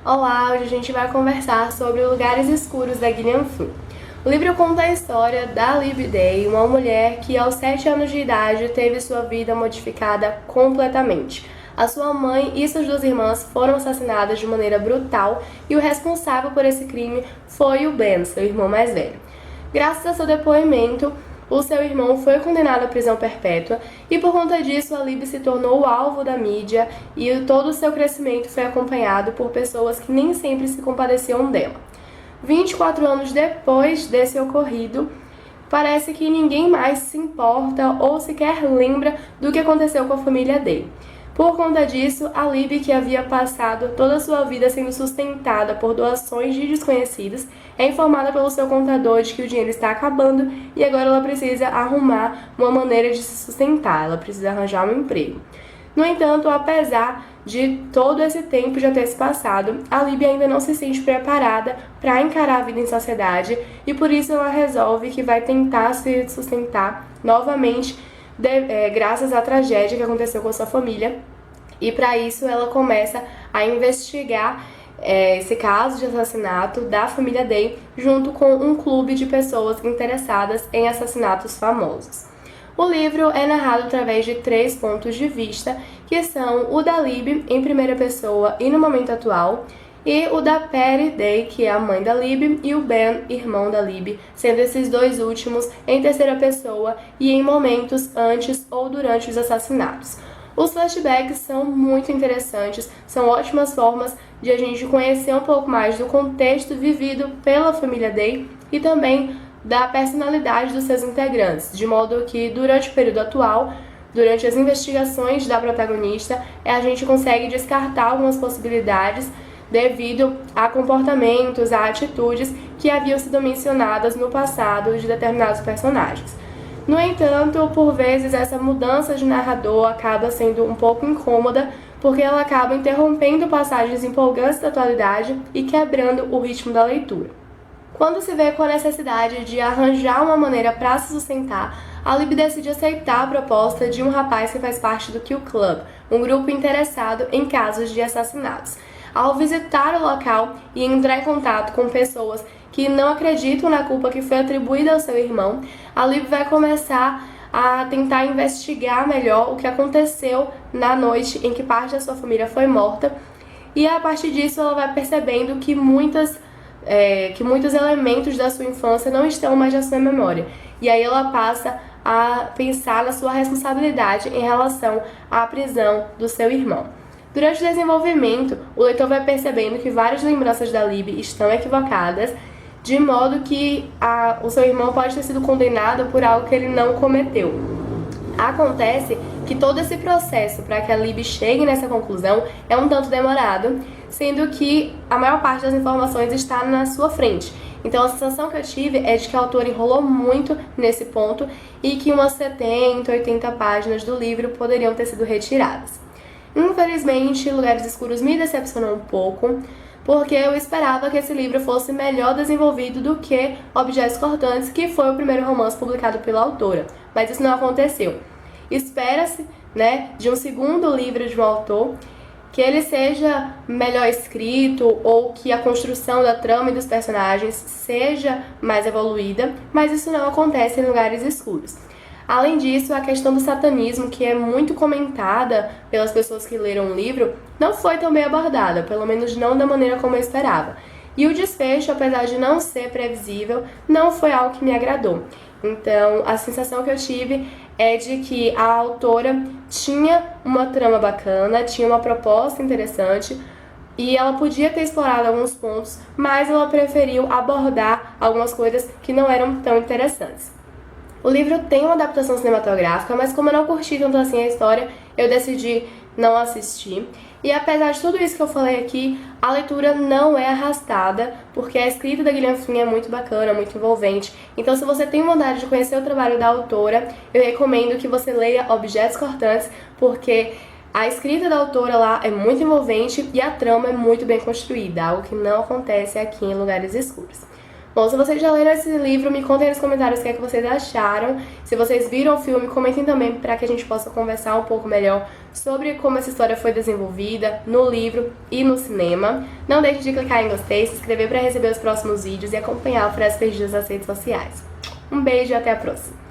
Olá, hoje a gente vai conversar sobre Lugares Escuros da Gillian Flynn. O livro conta a história da Libby Day, uma mulher que aos 7 anos de idade teve sua vida modificada completamente. A sua mãe e suas 2 irmãs foram assassinadas de maneira brutal e o responsável por esse crime foi o Ben, seu irmão mais velho. Graças a seu depoimento, o seu irmão foi condenado à prisão perpétua e por conta disso a Libby se tornou o alvo da mídia e todo o seu crescimento foi acompanhado por pessoas que nem sempre se compadeciam dela. 24 anos depois desse ocorrido, parece que ninguém mais se importa ou sequer lembra do que aconteceu com a família Day. Por conta disso, a Libby, que havia passado toda a sua vida sendo sustentada por doações de desconhecidos, é informada pelo seu contador de que o dinheiro está acabando e agora ela precisa arrumar uma maneira de se sustentar, ela precisa arranjar um emprego. No entanto, apesar de todo esse tempo já ter se passado, a Libby ainda não se sente preparada para encarar a vida em sociedade e por isso ela resolve que vai tentar se sustentar novamente graças à tragédia que aconteceu com sua família, e para isso ela começa a investigar esse caso de assassinato da família Day junto com um clube de pessoas interessadas em assassinatos famosos. O livro é narrado através de 3 pontos de vista, que são o da Libby em primeira pessoa e no momento atual, e o da Patty Day, que é a mãe da Libby, e o Ben, irmão da Libby, sendo esses 2 últimos em terceira pessoa e em momentos antes ou durante os assassinatos. Os flashbacks são muito interessantes, são ótimas formas de a gente conhecer um pouco mais do contexto vivido pela família Day e também da personalidade dos seus integrantes, de modo que durante o período atual, durante as investigações da protagonista, a gente consegue descartar algumas possibilidades devido a comportamentos, a atitudes que haviam sido mencionadas no passado de determinados personagens. No entanto, por vezes essa mudança de narrador acaba sendo um pouco incômoda, porque ela acaba interrompendo passagens empolgantes da atualidade e quebrando o ritmo da leitura. Quando se vê com a necessidade de arranjar uma maneira para se sustentar, a Libby decide aceitar a proposta de um rapaz que faz parte do Kill Club, um grupo interessado em casos de assassinatos. Ao visitar o local e entrar em contato com pessoas que não acreditam na culpa que foi atribuída ao seu irmão, a Libby vai começar a tentar investigar melhor o que aconteceu na noite em que parte da sua família foi morta, e a partir disso ela vai percebendo que muitos elementos da sua infância não estão mais na sua memória. E aí ela passa a pensar na sua responsabilidade em relação à prisão do seu irmão. Durante o desenvolvimento, o leitor vai percebendo que várias lembranças da Libby estão equivocadas, de modo que o seu irmão pode ter sido condenado por algo que ele não cometeu. Acontece que todo esse processo para que a Libby chegue nessa conclusão é um tanto demorado, sendo que a maior parte das informações está na sua frente. Então a sensação que eu tive é de que a autora enrolou muito nesse ponto e que umas 70, 80 páginas do livro poderiam ter sido retiradas. Infelizmente, Lugares Escuros me decepcionou um pouco, porque eu esperava que esse livro fosse melhor desenvolvido do que Objetos Cortantes, que foi o primeiro romance publicado pela autora, mas isso não aconteceu. Espera-se, de um segundo livro de um autor, que ele seja melhor escrito ou que a construção da trama e dos personagens seja mais evoluída, mas isso não acontece em Lugares Escuros. Além disso, a questão do satanismo, que é muito comentada pelas pessoas que leram o livro, não foi tão bem abordada, pelo menos não da maneira como eu esperava. E o desfecho, apesar de não ser previsível, não foi algo que me agradou. Então, a sensação que eu tive é de que a autora tinha uma trama bacana, tinha uma proposta interessante, e ela podia ter explorado alguns pontos, mas ela preferiu abordar algumas coisas que não eram tão interessantes. O livro tem uma adaptação cinematográfica, mas como eu não curti tanto assim a história, eu decidi não assistir. E apesar de tudo isso que eu falei aqui, a leitura não é arrastada, porque a escrita da Gillian Flynn é muito bacana, muito envolvente. Então, se você tem vontade de conhecer o trabalho da autora, eu recomendo que você leia Objetos Cortantes, porque a escrita da autora lá é muito envolvente e a trama é muito bem construída, algo que não acontece aqui em Lugares Escuros. Bom, se vocês já leram esse livro, me contem nos comentários o que é que vocês acharam. Se vocês viram o filme, comentem também para que a gente possa conversar um pouco melhor sobre como essa história foi desenvolvida no livro e no cinema. Não deixe de clicar em gostei, se inscrever para receber os próximos vídeos e acompanhar o Frases Perdidas nas redes sociais. Um beijo e até a próxima!